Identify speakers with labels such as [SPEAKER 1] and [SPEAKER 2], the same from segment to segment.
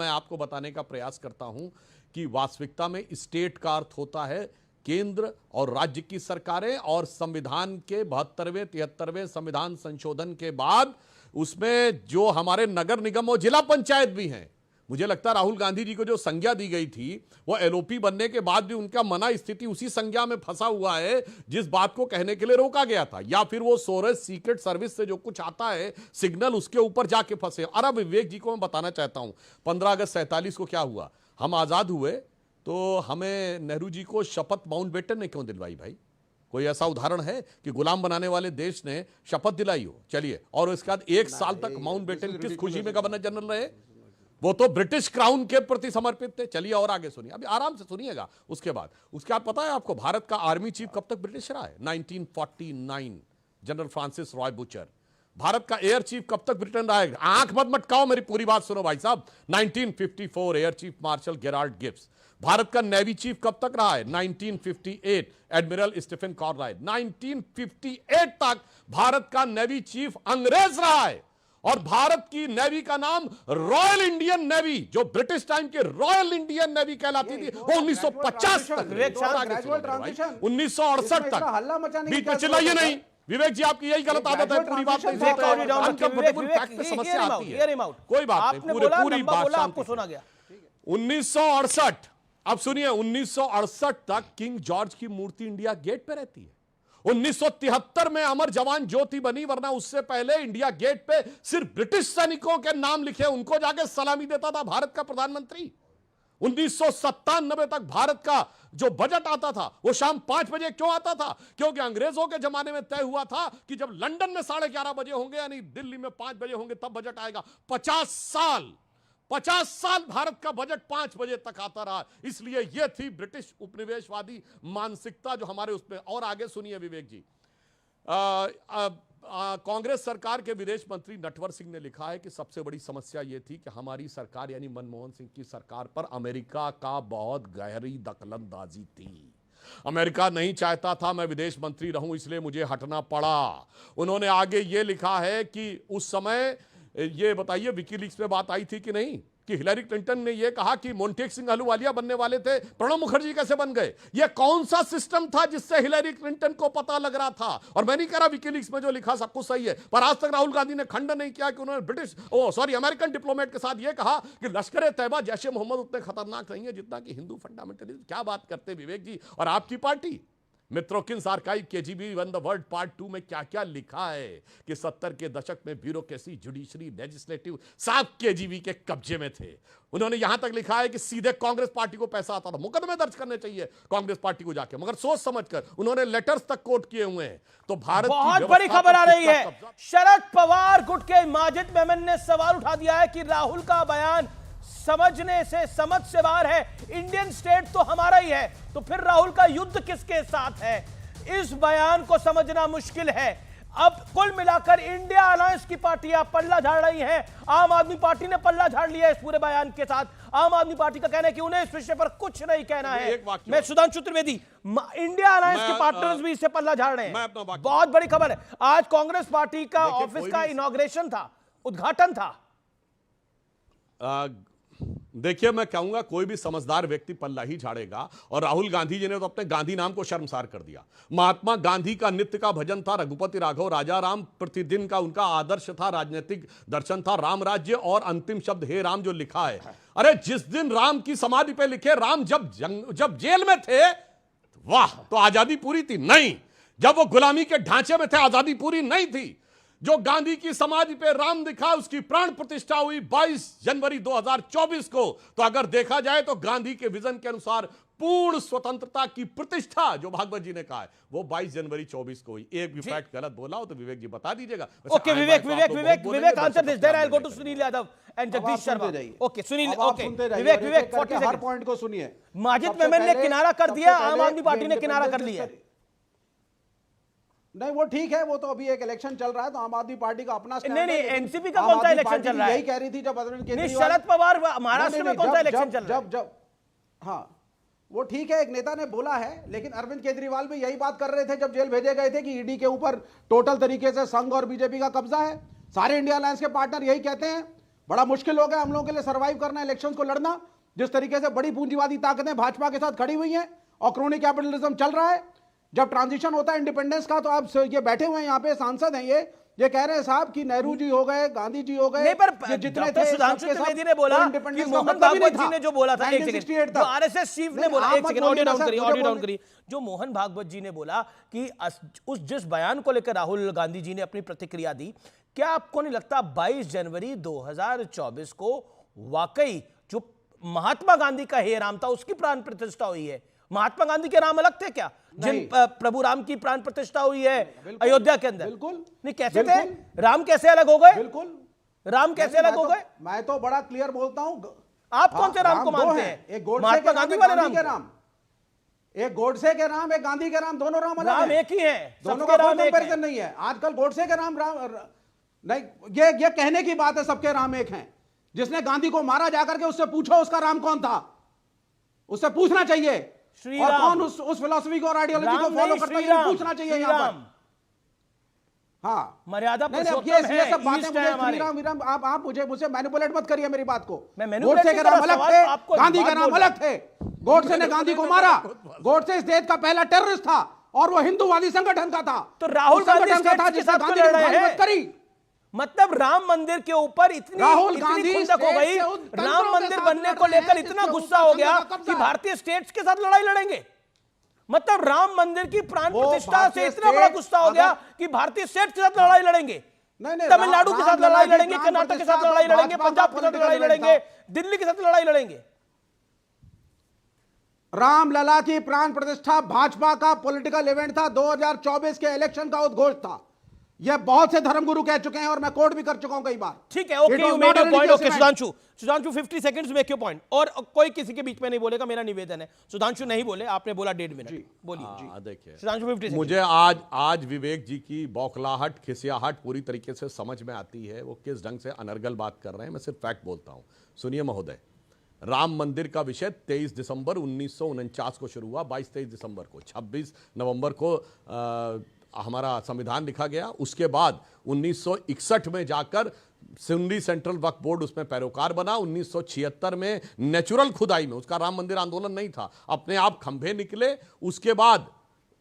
[SPEAKER 1] मैं आपको बताने का प्रयास करता हूं कि वास्तविकता में स्टेट का अर्थ होता है केंद्र और राज्य की सरकारें, और संविधान के 72वें 73वें संविधान संशोधन के बाद उसमें जो हमारे नगर निगम और जिला पंचायत भी हैं। मुझे लगता है राहुल गांधी जी को जो संज्ञा दी गई थी वो एलओपी बनने के बाद भी उनका मना स्थिति उसी संज्ञा में फंसा हुआ है जिस बात को कहने के लिए रोका गया था, या फिर वो सोरेज सीक्रेट सर्विस से जो कुछ आता है सिग्नल उसके ऊपर जाके फंसे। और अब विवेक जी को मैं बताना चाहता हूं 15 अगस्त 47 को क्या हुआ। हम आजाद हुए तो हमें नेहरू जी को शपथ माउंटबेटन ने क्यों दिलवाई भाई? कोई ऐसा उदाहरण है कि गुलाम बनाने वाले देश ने शपथ दिलाई हो? चलिए, और उसके बाद 1 साल तक माउंटबेटन किस खुशी में गवर्नर जनरल रहे? वो तो ब्रिटिश क्राउन के प्रति समर्पित थे। चलिए और आगे सुनिए, अभी आराम से सुनिएगा। उसके बाद पता है आपको भारत का आर्मी चीफ कब तक ब्रिटिश रहा है? 1949 general Francis Roy butcher. Bharat का एयर चीफ कब तक ब्रिटेन रहा है? आंख मत मटकाओ, मेरी पूरी बात सुनो भाई साहब। 1954 air chief marshal Gerald Gibbs. Bharat का नेवी चीफ कब तक रहा है? 1958 एडमिरल स्टीफन कॉनराड। 1958 तक भारत का नेवी चीफ अंग्रेज रहा है, और भारत की नेवी का नाम रॉयल इंडियन नेवी, जो ब्रिटिश टाइम के रॉयल इंडियन नेवी कहलाती थी, वो 1950 तक, 1968 तक। बीच में चिल्लाइए नहीं विवेक जी, आपकी यही गलत आदत है, पूरी बात समस्या आती है। कोई बात नहीं, पूरी बात आपको सुना गया। 1968, अब सुनिए, 1968 तक किंग जॉर्ज की मूर्ति इंडिया गेट पे रहती है। 1973 में अमर जवान ज्योति बनी, वरना उससे पहले इंडिया गेट पे सिर्फ ब्रिटिश सैनिकों के नाम लिखे उनको जाके सलामी देता था भारत का प्रधानमंत्री। 1997 तक भारत का जो बजट आता था वो शाम 5 बजे क्यों आता था? क्योंकि अंग्रेजों के जमाने में तय हुआ था कि जब लंदन में 11:30 बजे होंगे, यानी दिल्ली में 5 बजे होंगे, तब बजट आएगा। 50 साल भारत का बजट 5 बजे तक आता रहा। इसलिए यह थी ब्रिटिश उपनिवेशवादी मानसिकता जो हमारे उसमें। और आगे सुनिए विवेक जी, कांग्रेस सरकार के विदेश मंत्री नटवर सिंह ने लिखा है कि सबसे बड़ी समस्या यह थी कि हमारी सरकार यानी मनमोहन सिंह की सरकार पर अमेरिका का बहुत गहरी दखलंदाजी थी। अमेरिका नहीं चाहता था मैं विदेश मंत्री रहूं, इसलिए मुझे हटना पड़ा। उन्होंने आगे यह लिखा है कि उस समय, ये बताइए विकीलीक्स में बात आई थी कि नहीं, कि हिलरी क्लिंटन ने यह कहा कि मोंटेक सिंह अहलूवालिया बनने वाले थे, प्रणब मुखर्जी कैसे बन गए? यह कौन सा सिस्टम था जिससे हिलरी क्लिंटन को पता लग रहा था? और मैं नहीं कह रहा विकीलीक्स में जो लिखा सब कुछ सही है, पर आज तक राहुल गांधी ने खंडन नहीं किया कि उन्होंने अमेरिकन डिप्लोमेट के साथ यह कहा कि लश्कर तैयबा जैशे मोहम्मद उतने खतरनाक नहीं है जितना कि हिंदू फंडामेंटलिज्म। क्या बात करते विवेक जी और आपकी party. Mitrokhin's archive KGB one the world part 2 में क्या क्या लिखा है कि 70 के दशक में ब्यूरोक्रेसी, जुडिशरी, लेजिस्लेटिव सब केजीबी के कब्जे में थे। उन्होंने यहां तक लिखा है कि सीधे कांग्रेस पार्टी को पैसा आता था। मुकदमे दर्ज करने चाहिए कांग्रेस पार्टी को जाके, मगर सोच समझकर उन्होंने लेटर्स तक कोट किए हुए हैं। तो भारत
[SPEAKER 2] बहुत बड़ी खबर आ रही है, शरद पवार गुट के माजिद मेमन ने सवाल उठा दिया है कि राहुल का बयान समझने से समझ से बाहर है। इंडियन स्टेट तो हमारा ही है, तो फिर राहुल का युद्ध किसके साथ है? इस बयान को समझना मुश्किल है। अब कुल मिलाकर इंडिया अलायंस की पार्टियां पल्ला झाड़ रही हैं। आम आदमी पार्टी ने पल्ला झाड़ लिया इस पूरे बयान के साथ। आम आदमी पार्टी का कहना है कि उन्हें इस विषय पर कुछ नहीं कहना है। मैं सुधांशु त्रिवेदी, इंडिया अलायंस के पार्टनर्स भी इससे पल्ला झाड़ रहे हैं। बहुत बड़ी खबर है, आज कांग्रेस पार्टी का ऑफिस का इनॉग्रेशन था, उद्घाटन था।
[SPEAKER 1] देखिए, मैं कहूंगा कोई भी समझदार व्यक्ति पल्ला ही झाड़ेगा, और राहुल गांधी जी ने तो अपने गांधी नाम को शर्मसार कर दिया। महात्मा गांधी का नित्य का भजन था रघुपति राघव राजा राम, प्रतिदिन का उनका आदर्श था, राजनीतिक दर्शन था राम राज्य, और अंतिम शब्द हे राम जो लिखा है। अरे जिस दिन राम की समाधि पे लिखे राम जब जेल में थे, वाह, तो आजादी पूरी थी? नहीं। जब वो गुलामी के ढांचे में थे, आजादी पूरी नहीं थी। जो गांधी की समाधि पे राम दिखा, उसकी प्राण प्रतिष्ठा हुई 22 जनवरी 2024 को। तो अगर देखा जाए तो गांधी के विजन के अनुसार पूर्ण स्वतंत्रता की प्रतिष्ठा जो भागवत जी ने कहा है वो 22 जनवरी 24 को हुई। एक भी फैक्ट गलत बोला हो तो विवेक जी बता दीजिएगा।
[SPEAKER 2] Okay Vivek answer this, then I will go to Sunil Yadav and Jagdish Sharma. Okay Sunil, okay Vivek 40 second, हर पॉइंट को सुनिए। माजिद मेमन ने किनारा कर दिया, आम आदमी पार्टी ने किनारा कर लिया।
[SPEAKER 3] नहीं वो ठीक है, वो तो अभी एक इलेक्शन चल रहा है तो आम आदमी पार्टी का अपना
[SPEAKER 2] नहीं नहीं, एनसीपी का कौन सा इलेक्शन चल रहा है?
[SPEAKER 3] यही कह रही थी जब अरविंद केजरीवाल,
[SPEAKER 2] शरद पवार महाराष्ट्र में कौन सा इलेक्शन चल रहा है?
[SPEAKER 3] जब हाँ वो ठीक है, एक नेता ने बोला है, लेकिन अरविंद केजरीवाल भी यही बात कर रहे थे जब जेल भेजे गए थे कि ईडी के ऊपर टोटल तरीके से संघ और बीजेपी का कब्जा है। सारे इंडिया अलायंस के पार्टनर यही कहते हैं। बड़ा मुश्किल हो गया हम लोगों के लिए सर्वाइव करना, इलेक्शंस को लड़ना। जिस तरीके से बड़ी पूंजीवादी ताकतें भाजपा के साथ खड़ी हुई हैं और क्रोनी कैपिटलिज्म चल रहा है। जब ट्रांजिशन होता है इंडिपेंडेंस का, तो आप ये बैठे हुए हैं यहाँ पे सांसद हैं, ये कह रहे हैं साहब कि नेहरू जी हो गए, गांधी जी हो गए,
[SPEAKER 2] नहीं, पर
[SPEAKER 3] ये जितने
[SPEAKER 2] डॉक्टर
[SPEAKER 3] थे
[SPEAKER 2] सुधांशु
[SPEAKER 3] सबके सब,
[SPEAKER 2] त्रिवेदी ने बोला
[SPEAKER 3] कोई
[SPEAKER 2] कि
[SPEAKER 3] independence का
[SPEAKER 2] मोहन
[SPEAKER 3] मतलब ही नहीं
[SPEAKER 2] भागवत जी
[SPEAKER 3] था।
[SPEAKER 2] ने जो बोला था, एक
[SPEAKER 3] 1968
[SPEAKER 2] सेकंड, जो
[SPEAKER 3] तक।
[SPEAKER 2] आरएसएस चीफ ने
[SPEAKER 3] नहीं,
[SPEAKER 2] बोला,
[SPEAKER 3] आप
[SPEAKER 2] एक
[SPEAKER 3] मत
[SPEAKER 2] सेकंड,
[SPEAKER 3] बोलिए
[SPEAKER 2] ऑडियो
[SPEAKER 3] ना
[SPEAKER 2] डाउन
[SPEAKER 3] सर,
[SPEAKER 2] करिए,
[SPEAKER 3] मुझे
[SPEAKER 2] ऑडियो डाउन
[SPEAKER 3] बोलने-
[SPEAKER 2] करिए। जो मोहन भागवत जी ने बोला कि उस जिस बयान को लेकर राहुल गांधी जी ने अपनी प्रतिक्रिया दी, क्या आपको नहीं लगता 22 जनवरी 2024 को वाकई जो महात्मा गांधी का हे राम था उसकी प्राण प्रतिष्ठा हुई है? महात्मा गांधी के राम अलग थे क्या, जिन प्रभु राम की प्राण प्रतिष्ठा हुई है अयोध्या के अंदर?
[SPEAKER 3] बिल्कुल
[SPEAKER 2] नहीं, कैसे थे राम? कैसे अलग हो गए?
[SPEAKER 3] बिल्कुल,
[SPEAKER 2] राम कैसे अलग हो गए?
[SPEAKER 3] मैं तो बड़ा क्लियर बोलता हूं।
[SPEAKER 2] आप कौन से राम को मानते हैं?
[SPEAKER 3] एक गोडसे
[SPEAKER 2] महात्मा
[SPEAKER 3] के
[SPEAKER 2] गांधी
[SPEAKER 3] राम,
[SPEAKER 2] वाले
[SPEAKER 3] एक गांधी के
[SPEAKER 2] राम?
[SPEAKER 3] राम, एक गोडसे के राम, एक गांधी के राम, दोनों राम अलग
[SPEAKER 2] राम
[SPEAKER 3] हैं।
[SPEAKER 2] एक ही है,
[SPEAKER 3] दोनों
[SPEAKER 2] सबके
[SPEAKER 3] का कोई
[SPEAKER 2] राम एक
[SPEAKER 3] कंपैरिजन
[SPEAKER 2] है।
[SPEAKER 3] नहीं है। आजकल गोडसे के राम नहीं, ये कहने की बात है, सबके राम एक हैं। जिसने गांधी को मारा जाकर के उससे पूछो उसका राम कौन था, उससे पूछना चाहिए।
[SPEAKER 2] श्री
[SPEAKER 3] और
[SPEAKER 2] राम।
[SPEAKER 3] कौन उस फिलॉसफी को और आइडियोलॉजी को फॉलो करता है, ये पूछना चाहिए यहाँ पर। हाँ,
[SPEAKER 2] मर्यादा
[SPEAKER 3] नहीं,
[SPEAKER 2] पुरुषोत्तम
[SPEAKER 3] ये
[SPEAKER 2] है,
[SPEAKER 3] सब बातें
[SPEAKER 2] ईस्ट
[SPEAKER 3] मुझे
[SPEAKER 2] है हमारे।
[SPEAKER 3] श्री राम वीराम, आप मुझे मैनिपुलेट मत करिए मेरी बात को।
[SPEAKER 2] मैं मैनिपुलेट
[SPEAKER 3] गोडसे के
[SPEAKER 2] नहीं कर
[SPEAKER 3] नाम
[SPEAKER 2] रहा,
[SPEAKER 3] अलग
[SPEAKER 2] सवाल
[SPEAKER 3] थे,
[SPEAKER 2] आपको
[SPEAKER 3] गांधी
[SPEAKER 2] बात
[SPEAKER 3] के नाम
[SPEAKER 2] बोल
[SPEAKER 3] अलग थे। गोडसे ने गांधी को मारा, गोडसे इस देश का पहला टेररिस्ट था और वो हिंदुवादी संगठन का था।
[SPEAKER 2] तो राहुल
[SPEAKER 3] उस
[SPEAKER 2] गांधी
[SPEAKER 3] संगठन का था
[SPEAKER 2] स्टेट्स के
[SPEAKER 3] जिसने
[SPEAKER 2] साथ क्यों
[SPEAKER 3] गांधी की
[SPEAKER 2] लड़ रहे हैं?
[SPEAKER 3] मुखालिफत करी।
[SPEAKER 2] मतलब राम मंदिर के ऊपर इतनी
[SPEAKER 3] राहुल
[SPEAKER 2] इतनी
[SPEAKER 3] गांधी
[SPEAKER 2] खुंदक हो गई,
[SPEAKER 3] स्टेट से उन तंत्रों
[SPEAKER 2] राम
[SPEAKER 3] के
[SPEAKER 2] मंदिर
[SPEAKER 3] साथ
[SPEAKER 2] बनने
[SPEAKER 3] लड़
[SPEAKER 2] को
[SPEAKER 3] रहे हैं
[SPEAKER 2] लेकर इतना
[SPEAKER 3] जिसके
[SPEAKER 2] गुस्सा
[SPEAKER 3] ऊपर
[SPEAKER 2] हो गया
[SPEAKER 3] संघ का
[SPEAKER 2] कि
[SPEAKER 3] कब्जा है।
[SPEAKER 2] भारतीय स्टेट्स के साथ लड़ाई लड़ेंगे। मतलब राम मंदिर की प्राण
[SPEAKER 3] वो
[SPEAKER 2] प्रतिष्ठा से
[SPEAKER 3] भारतीय
[SPEAKER 2] इतना बड़ा
[SPEAKER 3] स्टेट
[SPEAKER 2] गुस्सा हो गया कि भारतीय स्टेट के साथ लड़ाई लड़ेंगे,
[SPEAKER 3] नहीं,
[SPEAKER 2] तमिलनाडु के साथ
[SPEAKER 3] रामलला
[SPEAKER 2] लड़ाई
[SPEAKER 3] की
[SPEAKER 2] लड़ेंगे,
[SPEAKER 3] प्राण
[SPEAKER 2] कर्नाटक के साथ
[SPEAKER 3] प्रतिष्ठा
[SPEAKER 2] लड़ाई
[SPEAKER 3] तो
[SPEAKER 2] लड़ेंगे,
[SPEAKER 3] भाजपा
[SPEAKER 2] पंजाब के
[SPEAKER 3] का
[SPEAKER 2] साथ लड़ाई
[SPEAKER 3] political
[SPEAKER 2] लड़ेंगे,
[SPEAKER 3] event
[SPEAKER 2] दिल्ली के साथ लड़ाई लड़ेंगे।
[SPEAKER 3] रामलला की प्राण प्रतिष्ठा भाजपा का पॉलिटिकल इवेंट था, 2024 के इलेक्शन का उद्घोष था। यह बहुत से धर्मगुरु कह चुके हैं और मैं कोट भी कर चुका हूं कई बार।
[SPEAKER 2] ठीक है, okay,
[SPEAKER 3] It was
[SPEAKER 2] you
[SPEAKER 3] not
[SPEAKER 2] made
[SPEAKER 3] a
[SPEAKER 2] your point.
[SPEAKER 3] religious
[SPEAKER 2] okay,
[SPEAKER 3] event.
[SPEAKER 2] Sudhanshu 50 seconds make your point. और कोई किसी के बीच में नहीं बोलेगा, मेरा निवेदन है। सुधांशु नहीं बोले, आपने बोला 1.5 मिनट, बोलिए।
[SPEAKER 1] देखिए,
[SPEAKER 2] सुधांशु 50 सेकंड।
[SPEAKER 1] मुझे आज विवेक जी की बौखलाहट, खिसियाहट पूरी तरीके से समझ में आती है। वो किस ढंग से अनर्गल बात कर रहे हैं। मैं सिर्फ फैक्ट बोलता हूं। सुनिए महोदय, राम मंदिर का विषय 23 दिसंबर 1949 को शुरू हुआ। 22-23 दिसंबर को, 26 नवंबर को हमारा संविधान लिखा गया। उसके बाद 1961 में जाकर सिंधी सेंट्रल वक्फ बोर्ड उसमें पैरोकार बना। 1976 में नेचुरल खुदाई में, उसका राम मंदिर आंदोलन नहीं था, अपने आप खंभे निकले। उसके बाद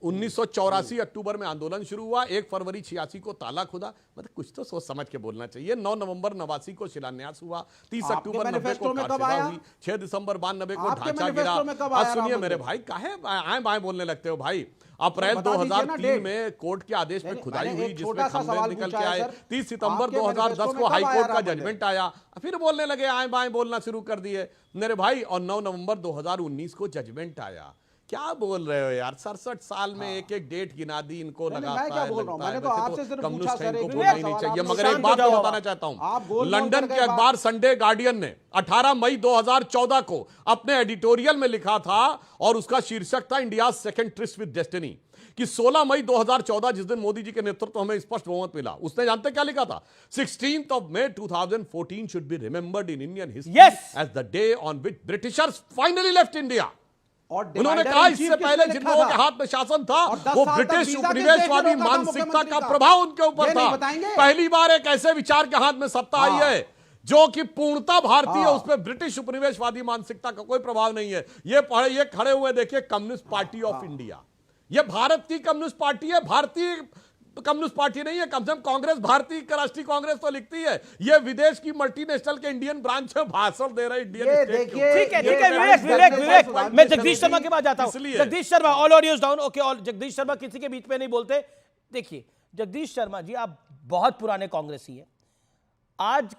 [SPEAKER 1] 1984 अक्टूबर में आंदोलन शुरू हुआ। 1 फरवरी 86 को ताला खुदा। मतलब कुछ तो सोच समझ के बोलना चाहिए। 9 नवंबर 89 को शिलान्यास हुआ। 30 अक्टूबर 90 को
[SPEAKER 3] मैनिफेस्टो में कब
[SPEAKER 1] कारशेदा
[SPEAKER 3] आया?
[SPEAKER 1] हुई। 6 दिसंबर 92 को
[SPEAKER 3] आपके
[SPEAKER 1] ढांचा गिरा।
[SPEAKER 3] मैनिफेस्टो में कब आया
[SPEAKER 1] सुनिए
[SPEAKER 3] राम
[SPEAKER 1] मेरे
[SPEAKER 3] मंदिर?
[SPEAKER 1] भाई, काहे आए बाएं बोलने लगते हो भाई। अप्रैल
[SPEAKER 3] बता दीजिए ना
[SPEAKER 1] 2003
[SPEAKER 3] डेट।
[SPEAKER 1] में कोर्ट के आदेश में खुदाई
[SPEAKER 3] मैंने
[SPEAKER 1] हुई,
[SPEAKER 3] एक
[SPEAKER 1] जिसमें
[SPEAKER 3] छोटा सा
[SPEAKER 1] खंभे
[SPEAKER 3] सवाल
[SPEAKER 1] निकल के
[SPEAKER 3] पूछा है,
[SPEAKER 1] आए।
[SPEAKER 3] सर।
[SPEAKER 1] 30 सितंबर
[SPEAKER 3] आपके
[SPEAKER 1] 2010
[SPEAKER 3] मैनिफेस्टो
[SPEAKER 1] को
[SPEAKER 3] में कब
[SPEAKER 1] हाई
[SPEAKER 3] आया
[SPEAKER 1] कोर्ट का
[SPEAKER 3] राम मंदिर?
[SPEAKER 1] जजमेंट आया। फिर बोलने लगे आए बाएं बोलना शुरू कर दिए मेरे भाई। और 9 नवंबर 2019 को जजमेंट आया। क्या बोल रहे हो यार? 67 साल में एक डेट गिना दी इनको।
[SPEAKER 3] नहीं,
[SPEAKER 1] लगाता
[SPEAKER 3] मैं क्या
[SPEAKER 1] है,
[SPEAKER 3] बोल रहा हूं?
[SPEAKER 1] लगता है।
[SPEAKER 3] मैंने तो
[SPEAKER 1] वैसे
[SPEAKER 3] आपसे सिर्फ
[SPEAKER 1] कम्युनिस्ट
[SPEAKER 3] पूछा,
[SPEAKER 1] हैं,
[SPEAKER 3] सर,
[SPEAKER 1] इनको
[SPEAKER 3] एक
[SPEAKER 1] बोलना ही
[SPEAKER 3] सवाल
[SPEAKER 1] नहीं चाहिए।
[SPEAKER 3] आपने
[SPEAKER 1] मगर
[SPEAKER 3] शांत
[SPEAKER 1] एक बात
[SPEAKER 2] हो
[SPEAKER 1] मैं
[SPEAKER 2] जाओ
[SPEAKER 1] बताना
[SPEAKER 2] आप।
[SPEAKER 1] चाहता
[SPEAKER 3] आप
[SPEAKER 1] हूं,
[SPEAKER 3] गोल मोल
[SPEAKER 1] लंदन
[SPEAKER 3] करके
[SPEAKER 1] के अखबार संडे गार्डियन ने 18 मई 2014 को अपने एडिटोरियल में लिखा था, और उसका शीर्षक था India second tourist with destiny, कि 16 मई 2014 जिस दिन मोदी जी के नेतृत्व में स्पष्ट बहुमत मिला, उसने जानते क्या लिखा था? 16 May 2014 should be remembered in Indian history as the day on which Britishers finally left India.
[SPEAKER 3] और
[SPEAKER 1] उन्होंने
[SPEAKER 3] divider
[SPEAKER 1] कहा
[SPEAKER 3] in chief
[SPEAKER 1] इससे पहले
[SPEAKER 3] किसने
[SPEAKER 1] जिन
[SPEAKER 3] लिखा
[SPEAKER 1] लोगों
[SPEAKER 3] था?
[SPEAKER 1] के हाथ में शासन था,
[SPEAKER 3] और 10
[SPEAKER 1] वो
[SPEAKER 3] साल तक
[SPEAKER 1] ब्रिटिश
[SPEAKER 3] वीजा किस
[SPEAKER 1] उपनिवेशवादी
[SPEAKER 3] देश ने रोका था
[SPEAKER 1] मानसिकता
[SPEAKER 3] मुख्यमंत्री
[SPEAKER 1] का
[SPEAKER 3] का?
[SPEAKER 1] प्रभाव उनके ऊपर
[SPEAKER 3] ये
[SPEAKER 1] था।
[SPEAKER 3] नहीं बताएंगे?
[SPEAKER 1] पहली बार एक ऐसे विचार के हाथ में सत्ता आई है जो कि पूर्णता भारतीय है, उस पर ब्रिटिश उपनिवेशवादी मानसिकता का कोई प्रभाव नहीं है। ये खड़े हुए देखिए, कम्युनिस्ट पार्टी ऑफ इंडिया। ये भारत की कम्युनिस्ट पार्टी है, भारतीय कम्युनिस्ट पार्टी नहीं है। कम से कम कांग्रेस, भारतीय राष्ट्रीय कांग्रेस तो लिखती है। ये विदेश की मल्टीनेशनल के इंडियन ब्रांच में भाषण दे रहे इंडियन
[SPEAKER 3] ये
[SPEAKER 1] स्टेट के
[SPEAKER 3] देखिए,
[SPEAKER 1] ऊपर।
[SPEAKER 2] ठीक है,
[SPEAKER 3] ये
[SPEAKER 2] ठीक है,
[SPEAKER 3] विवेक,
[SPEAKER 2] विवेक, मैं जगदीश शर्मा के पास जाता हूं।
[SPEAKER 1] इसलिए।
[SPEAKER 2] Jagdish Sharma, all audios down. Okay, all Jagdish Sharma किसी के बीच में नहीं बोलते। देखिए जगदीश शर्मा जी, आप बहुत पुराने कांग्रेसी हैं। आज